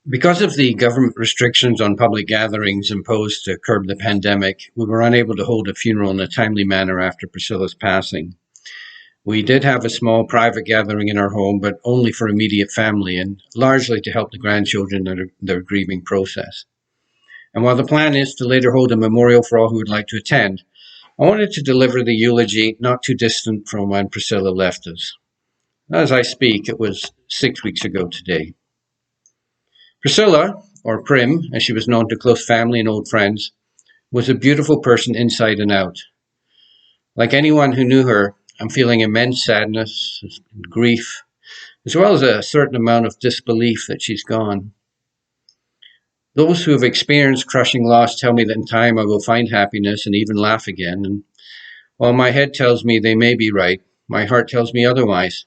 Because of the government restrictions on public gatherings imposed to curb the pandemic, we were unable to hold a funeral in a timely manner after Priscilla's passing. We did have a small private gathering in our home, but only for immediate family and largely to help the grandchildren in their grieving process. And while the plan is to later hold a memorial for all who would like to attend, I wanted to deliver the eulogy not too distant from when Priscilla left us. As I speak, it was 6 weeks ago today. Priscilla, or Prim, as she was known to close family and old friends, was a beautiful person inside and out. Like anyone who knew her, I'm feeling immense sadness and grief, as well as a certain amount of disbelief that she's gone. Those who have experienced crushing loss tell me that in time I will find happiness and even laugh again, and while my head tells me they may be right, my heart tells me otherwise.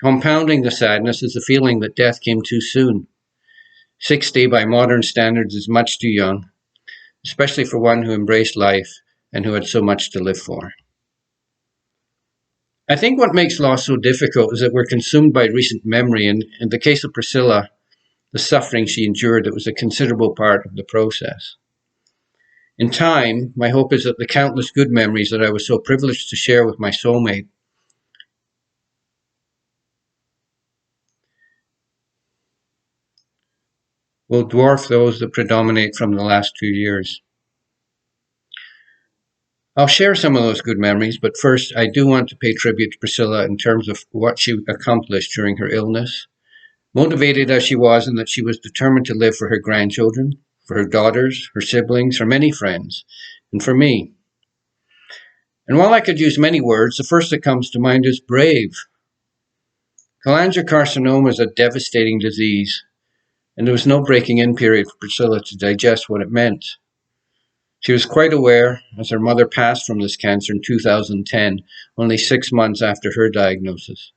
Compounding the sadness is the feeling that death came too soon. 60 by modern standards is much too young, especially for one who embraced life and who had so much to live for. I think what makes loss so difficult is that we're consumed by recent memory, and in the case of Priscilla, the suffering she endured that was a considerable part of the process. In time, my hope is that the countless good memories that I was so privileged to share with my soulmate will dwarf those that predominate from the last 2 years. I'll share some of those good memories, but first I do want to pay tribute to Priscilla in terms of what she accomplished during her illness, motivated as she was in that she was determined to live for her grandchildren, for her daughters, her siblings, her many friends, and for me. And while I could use many words, the first that comes to mind is brave. Cholangiocarcinoma is a devastating disease, and there was no breaking in period for Priscilla to digest what it meant. She was quite aware as her mother passed from this cancer in 2010, only 6 months after her diagnosis.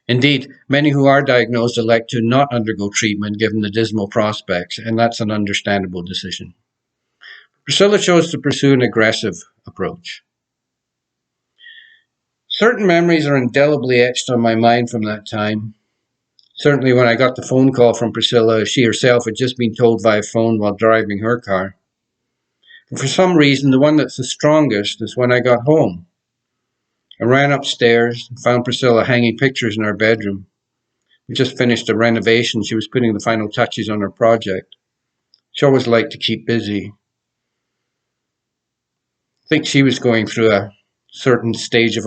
Indeed, many who are diagnosed elect to not undergo treatment given the dismal prospects, and that's an understandable decision. Priscilla chose to pursue an aggressive approach. Certain memories are indelibly etched on my mind from that time. Certainly when I got the phone call from Priscilla, she herself had just been told via phone while driving her car. But for some reason, the one that's the strongest is when I got home. I ran upstairs and found Priscilla hanging pictures in her bedroom. We just finished a renovation. She was putting the final touches on her project. She always liked to keep busy. I think she was going through a certain stage of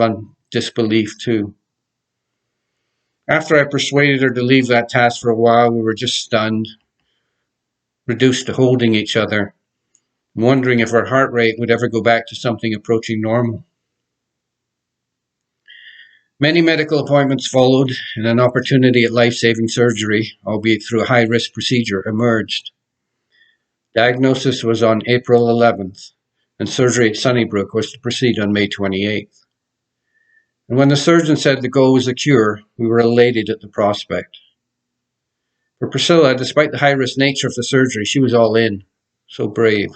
disbelief too. After I persuaded her to leave that task for a while, we were just stunned, reduced to holding each other, wondering if her heart rate would ever go back to something approaching normal. Many medical appointments followed, and an opportunity at life-saving surgery, albeit through a high-risk procedure, emerged. Diagnosis was on April 11th, and surgery at Sunnybrook was to proceed on May 28th. And when the surgeon said the goal was a cure, we were elated at the prospect. For Priscilla, despite the high-risk nature of the surgery, she was all in, so brave.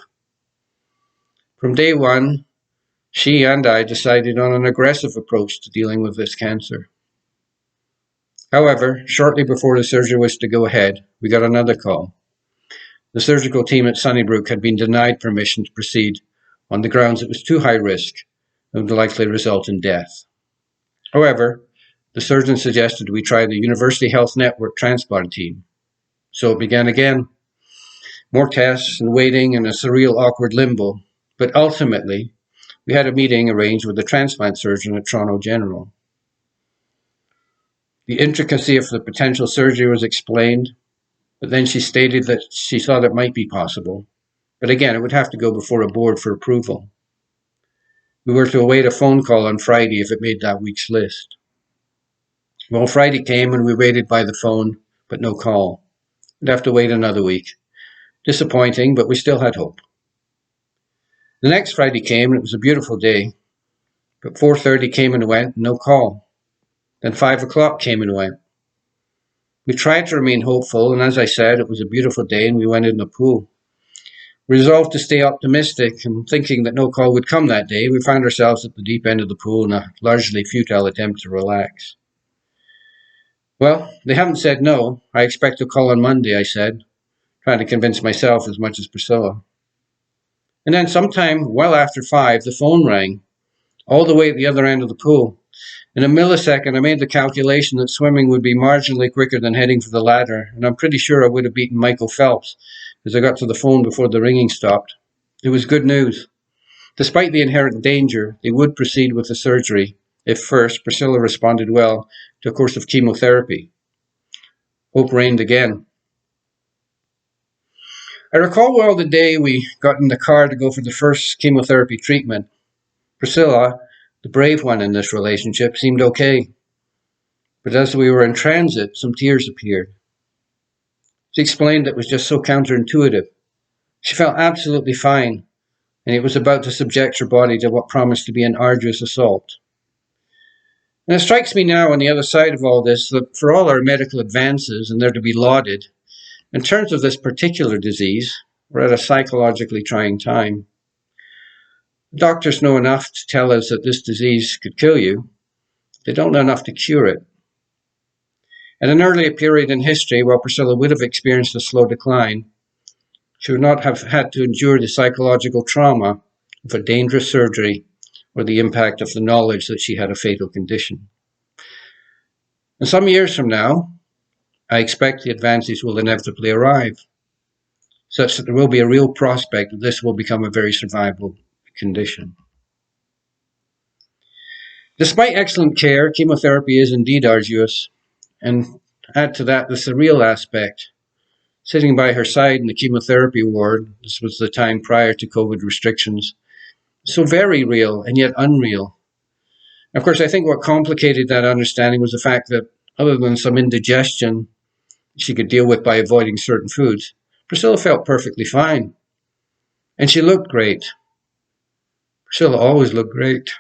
From day one, she and I decided on an aggressive approach to dealing with this cancer. However, shortly before the surgery was to go ahead, we got another call. The surgical team at Sunnybrook had been denied permission to proceed on the grounds it was too high risk and would likely result in death. However, the surgeon suggested we try the University Health Network transplant team. So it began again. More tests and waiting in a surreal, awkward limbo. But ultimately, we had a meeting arranged with the transplant surgeon at Toronto General. The intricacy of the potential surgery was explained, but then she stated that she thought it might be possible. But again, it would have to go before a board for approval. We were to await a phone call on Friday if it made that week's list. Well, Friday came and we waited by the phone, but no call. We'd have to wait another week. Disappointing, but we still had hope. The next Friday came and it was a beautiful day, but 4:30 came and went, no call. Then 5 o'clock came and went. We tried to remain hopeful, and as I said, it was a beautiful day and we went in the pool. Resolved to stay optimistic and thinking that no call would come that day, we found ourselves at the deep end of the pool in a largely futile attempt to relax. Well, they haven't said no. I expect a call on Monday, I said, trying to convince myself as much as Priscilla. And then sometime well after 5, the phone rang, all the way at the other end of the pool. In a millisecond, I made the calculation that swimming would be marginally quicker than heading for the ladder, and I'm pretty sure I would have beaten Michael Phelps, as I got to the phone before the ringing stopped. It was good news. Despite the inherent danger, they would proceed with the surgery if first Priscilla responded well to a course of chemotherapy. Hope reigned again. I recall well the day we got in the car to go for the first chemotherapy treatment. Priscilla, the brave one in this relationship, seemed okay. But as we were in transit, some tears appeared. She explained it was just so counterintuitive. She felt absolutely fine, and it was about to subject her body to what promised to be an arduous assault. And it strikes me now on the other side of all this that for all our medical advances, and they're to be lauded, in terms of this particular disease, we're at a psychologically trying time. Doctors know enough to tell us that this disease could kill you. They don't know enough to cure it. At an earlier period in history, while Priscilla would have experienced a slow decline, she would not have had to endure the psychological trauma of a dangerous surgery or the impact of the knowledge that she had a fatal condition. And some years from now, I expect the advances will inevitably arrive, such that there will be a real prospect that this will become a very survivable condition. Despite excellent care, chemotherapy is indeed arduous, and add to that the surreal aspect. Sitting by her side in the chemotherapy ward, this was the time prior to COVID restrictions, so very real and yet unreal. Of course, I think what complicated that understanding was the fact that other than some indigestion she could deal with by avoiding certain foods, Priscilla felt perfectly fine. And she looked great. Priscilla always looked great.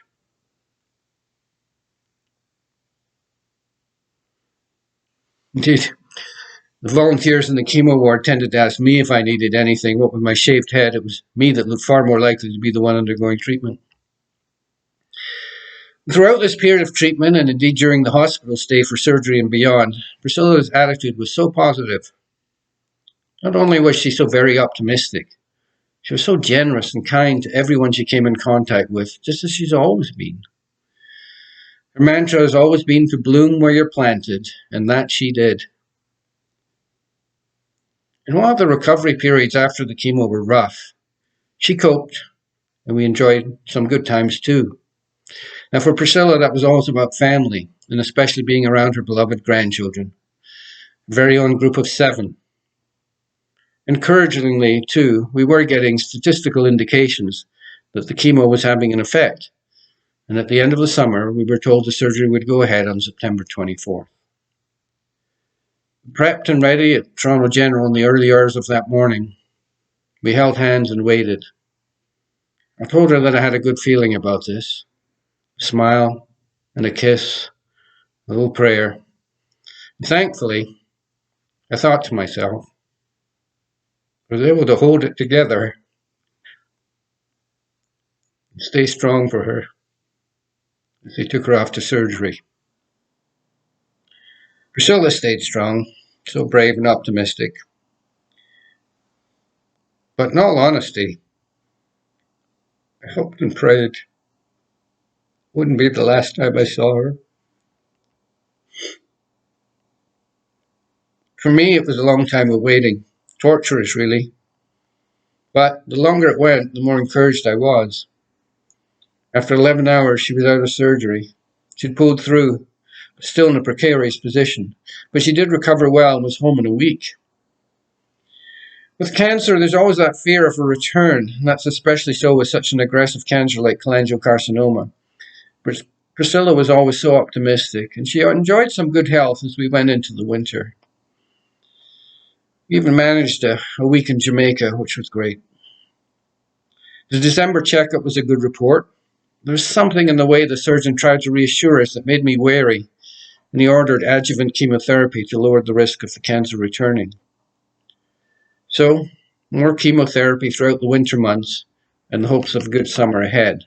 Indeed, the volunteers in the chemo ward tended to ask me if I needed anything. What with my shaved head, it was me that looked far more likely to be the one undergoing treatment. Throughout this period of treatment, and indeed during the hospital stay for surgery and beyond, Priscilla's attitude was so positive. Not only was she so very optimistic, she was so generous and kind to everyone she came in contact with, just as she's always been. Her mantra has always been to bloom where you're planted, and that she did. And while the recovery periods after the chemo were rough, she coped, and we enjoyed some good times too. Now, for Priscilla, that was always about family, and especially being around her beloved grandchildren, her very own group of 7. Encouragingly, too, we were getting statistical indications that the chemo was having an effect, and at the end of the summer, we were told the surgery would go ahead on September 24th. Prepped and ready at Toronto General in the early hours of that morning, we held hands and waited. I told her that I had a good feeling about this. A smile and a kiss, a little prayer. And thankfully, I thought to myself, I was able to hold it together and stay strong for her as they took her off to surgery. Priscilla stayed strong, so brave and optimistic. But in all honesty, I hoped and prayed it wouldn't be the last time I saw her. For me, it was a long time of waiting, torturous really. But the longer it went, the more encouraged I was. After 11 hours, she was out of surgery. She'd pulled through, but still in a precarious position. But she did recover well and was home in a week. With cancer, there's always that fear of a return, and that's especially so with such an aggressive cancer like cholangiocarcinoma. But Priscilla was always so optimistic, and she enjoyed some good health as we went into the winter. We even managed a week in Jamaica, which was great. The December checkup was a good report. There was something in the way the surgeon tried to reassure us that made me wary, and he ordered adjuvant chemotherapy to lower the risk of the cancer returning. So, more chemotherapy throughout the winter months, in the hopes of a good summer ahead.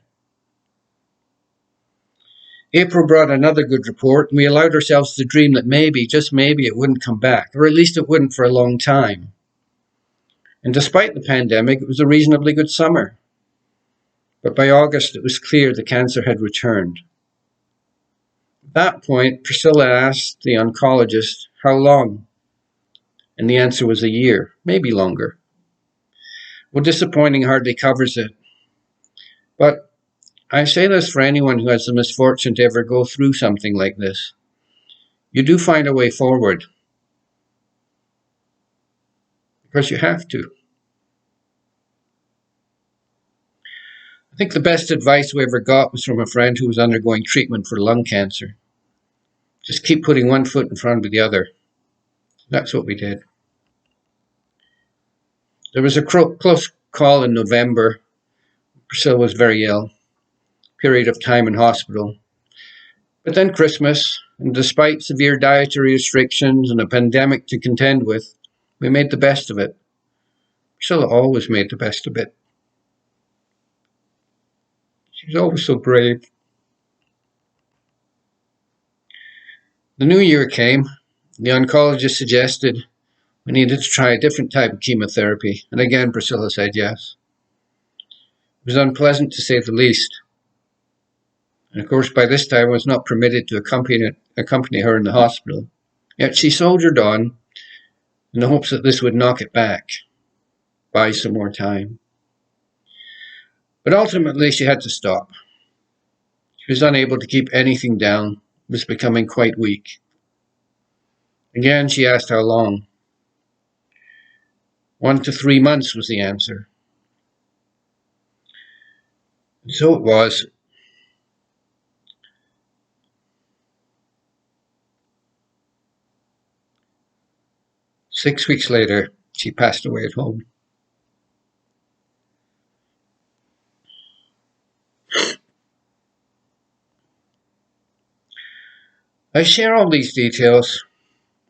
April brought another good report, and we allowed ourselves to dream that maybe, just maybe, it wouldn't come back, or at least it wouldn't for a long time. And despite the pandemic, it was a reasonably good summer. But by August, it was clear the cancer had returned. At that point, Priscilla asked the oncologist, how long? And the answer was a year, maybe longer. Well, disappointing hardly covers it. But I say this for anyone who has the misfortune to ever go through something like this. You do find a way forward. Because you have to. I think the best advice we ever got was from a friend who was undergoing treatment for lung cancer. Just keep putting one foot in front of the other. That's what we did. There was a close call in November. Priscilla was very ill. Period of time in hospital. But then Christmas, and despite severe dietary restrictions and a pandemic to contend with, we made the best of it. Priscilla always made the best of it. She was always so brave. The new year came. The oncologist suggested we needed to try a different type of chemotherapy, and again Priscilla said yes. It was unpleasant to say the least. And of course, by this time I was not permitted to accompany her in the hospital. Yet she soldiered on in the hopes that this would knock it back, buy some more time. But ultimately she had to stop. She was unable to keep anything down, was becoming quite weak. Again she asked how long. 1 to 3 months was the answer. And so it was. Six weeks later, she passed away at home. I share all these details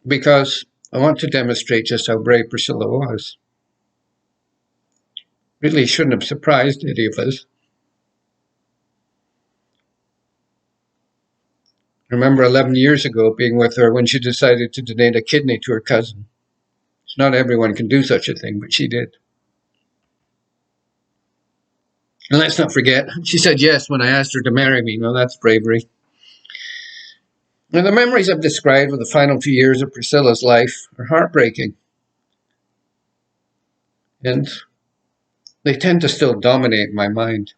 because I want to demonstrate just how brave Priscilla was. Really shouldn't have surprised any of us. I remember 11 years ago being with her when she decided to donate a kidney to her cousin. It's not everyone can do such a thing, but she did. And let's not forget, she said yes when I asked her to marry me. Now that's bravery. And the memories I've described of the final 2 years of Priscilla's life are heartbreaking. And they tend to still dominate my mind.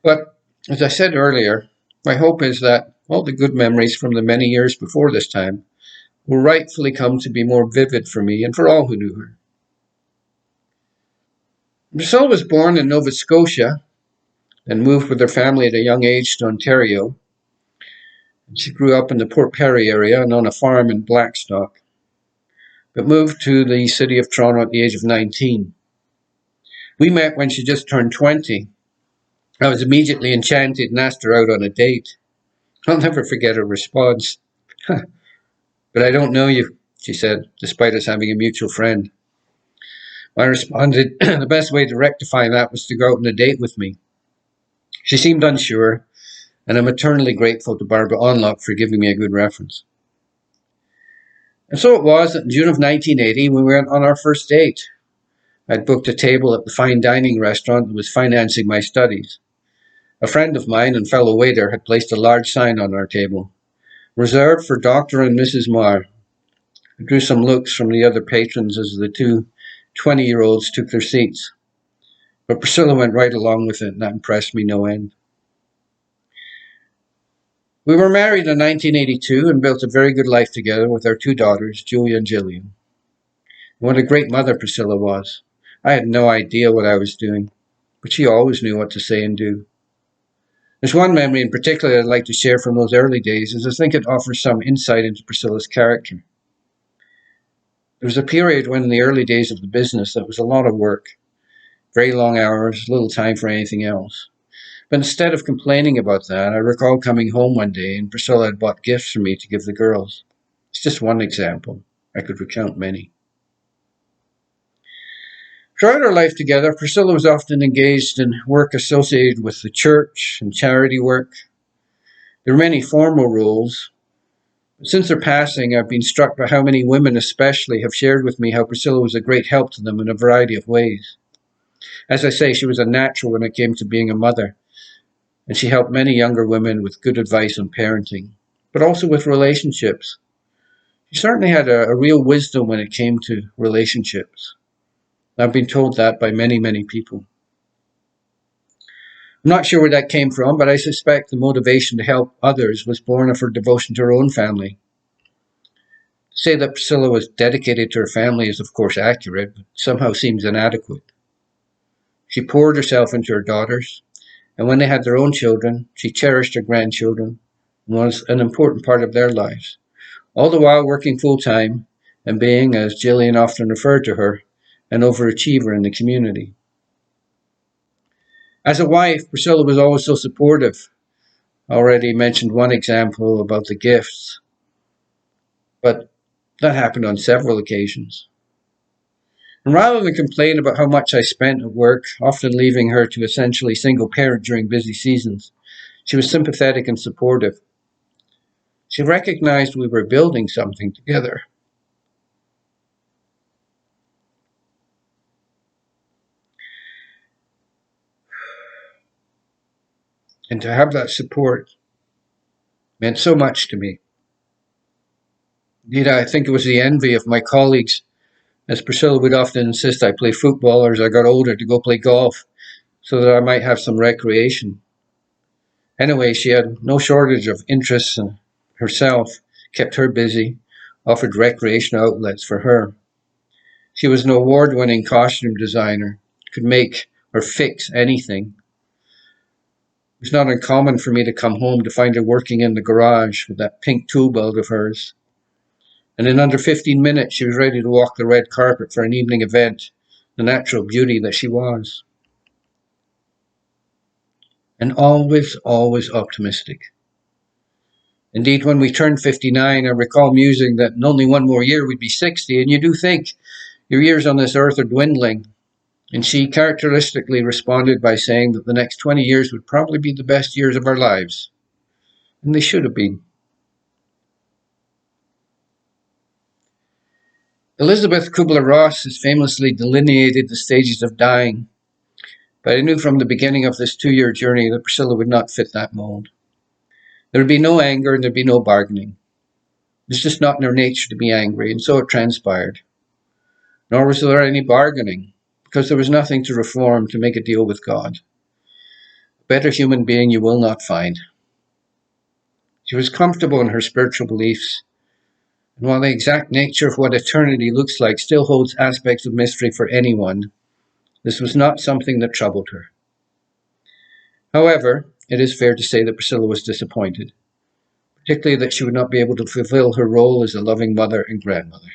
But as I said earlier, my hope is that all the good memories from the many years before this time will rightfully come to be more vivid for me and for all who knew her. Priscilla was born in Nova Scotia and moved with her family at a young age to Ontario. She grew up in the Port Perry area and on a farm in Blackstock, but moved to the city of Toronto at the age of 19. We met when she just turned 20. I was immediately enchanted and asked her out on a date. I'll never forget her response. But I don't know you, she said, despite us having a mutual friend. I responded, the best way to rectify that was to go out on a date with me. She seemed unsure, and I'm eternally grateful to Barbara Onlock for giving me a good reference. And so it was that in June of 1980, we went on our first date. I'd booked a table at the fine dining restaurant that was financing my studies. A friend of mine and fellow waiter had placed a large sign on our table, reserved for Dr. and Mrs. Marr. I drew some looks from the other patrons as the two 20-year-olds took their seats. But Priscilla went right along with it, and that impressed me no end. We were married in 1982 and built a very good life together with our two daughters, Julia and Gillian. What a great mother Priscilla was. I had no idea what I was doing, but she always knew what to say and do. There's one memory in particular I'd like to share from those early days, as I think it offers some insight into Priscilla's character. There was a period when in the early days of the business that was a lot of work, very long hours, little time for anything else. But instead of complaining about that, I recall coming home one day and Priscilla had bought gifts for me to give the girls. It's just one example. I could recount many. Throughout our life together, Priscilla was often engaged in work associated with the church and charity work. There were many formal roles. Since her passing, I've been struck by how many women especially have shared with me how Priscilla was a great help to them in a variety of ways. As I say, she was a natural when it came to being a mother, and she helped many younger women with good advice on parenting, but also with relationships. She certainly had a real wisdom when it came to relationships. I've been told that by many, many people. I'm not sure where that came from, but I suspect the motivation to help others was born of her devotion to her own family. To say that Priscilla was dedicated to her family is, of course, accurate, but somehow seems inadequate. She poured herself into her daughters, and when they had their own children, she cherished her grandchildren and was an important part of their lives, all the while working full-time and being, as Gillian often referred to her, an overachiever in the community. As a wife, Priscilla was always so supportive. I already mentioned one example about the gifts, but that happened on several occasions. And rather than complain about how much I spent at work, often leaving her to essentially single parent during busy seasons, she was sympathetic and supportive. She recognized we were building something together. And to have that support meant so much to me. Indeed, I think it was the envy of my colleagues, as Priscilla would often insist I play football or as I got older to go play golf so that I might have some recreation. Anyway, she had no shortage of interests and herself, kept her busy, offered recreational outlets for her. She was an award-winning costume designer, could make or fix anything. It was not uncommon for me to come home to find her working in the garage with that pink tool belt of hers. And in under 15 minutes, she was ready to walk the red carpet for an evening event, the natural beauty that she was. And always, always optimistic. Indeed, when we turned 59, I recall musing that in only one more year we'd be 60, and you do think your years on this earth are dwindling. And she characteristically responded by saying that the next 20 years would probably be the best years of our lives. And they should have been. Elizabeth Kubler-Ross has famously delineated the stages of dying, but I knew from the beginning of this 2-year journey that Priscilla would not fit that mold. There would be no anger and there'd be no bargaining. It's just not in her nature to be angry, and so it transpired. Nor was there any bargaining, because there was nothing to reform to make a deal with God. A better human being you will not find. She was comfortable in her spiritual beliefs, and while the exact nature of what eternity looks like still holds aspects of mystery for anyone, this was not something that troubled her. However, it is fair to say that Priscilla was disappointed, particularly that she would not be able to fulfill her role as a loving mother and grandmother.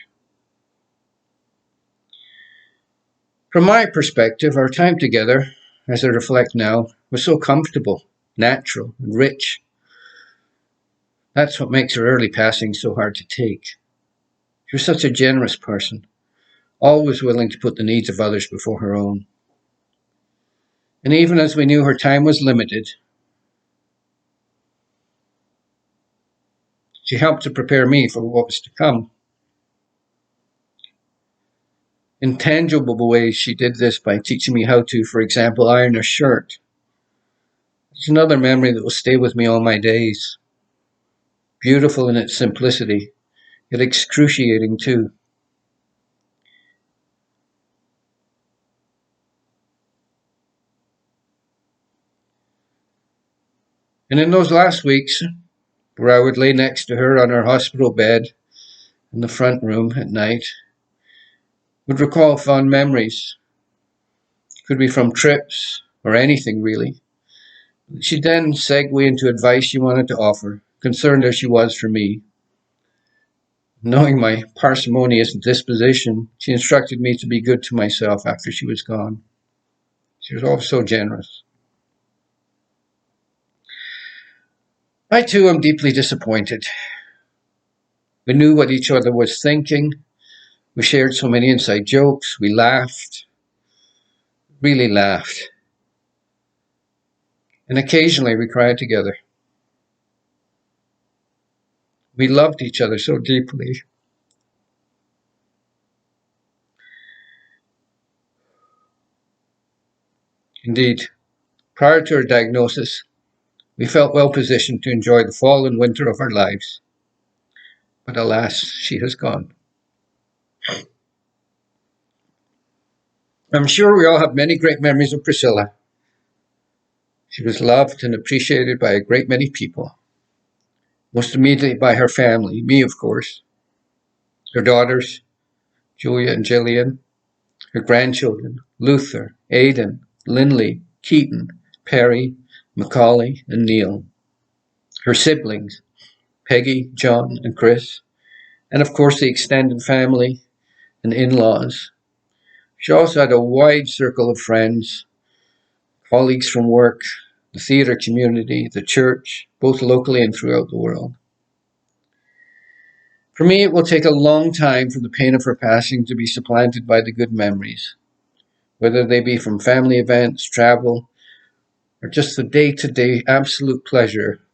From my perspective, our time together, as I reflect now, was so comfortable, natural, and rich. That's what makes her early passing so hard to take. She was such a generous person, always willing to put the needs of others before her own. And even as we knew her time was limited, she helped to prepare me for what was to come. In tangible ways, she did this by teaching me how to, for example, iron a shirt. It's another memory that will stay with me all my days. Beautiful in its simplicity, yet excruciating too. And in those last weeks, where I would lay next to her on her hospital bed in the front room at night, would recall fond memories. Could be from trips or anything really. She'd then segue into advice she wanted to offer, concerned as she was for me. Knowing my parsimonious disposition, she instructed me to be good to myself after she was gone. She was always so generous. I too am deeply disappointed. We knew what each other was thinking. We shared so many inside jokes. We laughed. really laughed. And occasionally we cried together. We loved each other so deeply. Indeed, prior to her diagnosis, we felt well positioned to enjoy the fall and winter of our lives. But alas, she has gone. I'm sure we all have many great memories of Priscilla. She was loved and appreciated by a great many people, most immediately by her family, me, of course, her daughters, Julia and Gillian, her grandchildren, Luther, Aidan, Linley, Keaton, Perry, Macaulay, and Neil, her siblings, Peggy, John, and Chris, and of course the extended family and in-laws. She also had a wide circle of friends, colleagues from work, the theatre community, the church, both locally and throughout the world. For me, it will take a long time for the pain of her passing to be supplanted by the good memories, whether they be from family events, travel, or just the day-to-day absolute pleasure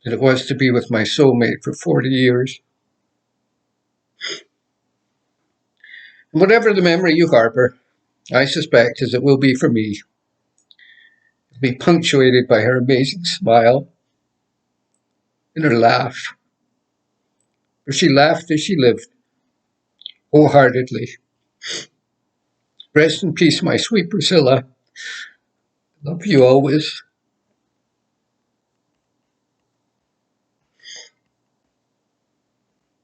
that it was to be with my soulmate for 40 years. And whatever the memory you harbor, I suspect, as it will be for me, will be punctuated by her amazing smile and her laugh. For she laughed as she lived, wholeheartedly. Rest in peace, my sweet Priscilla. Love you always.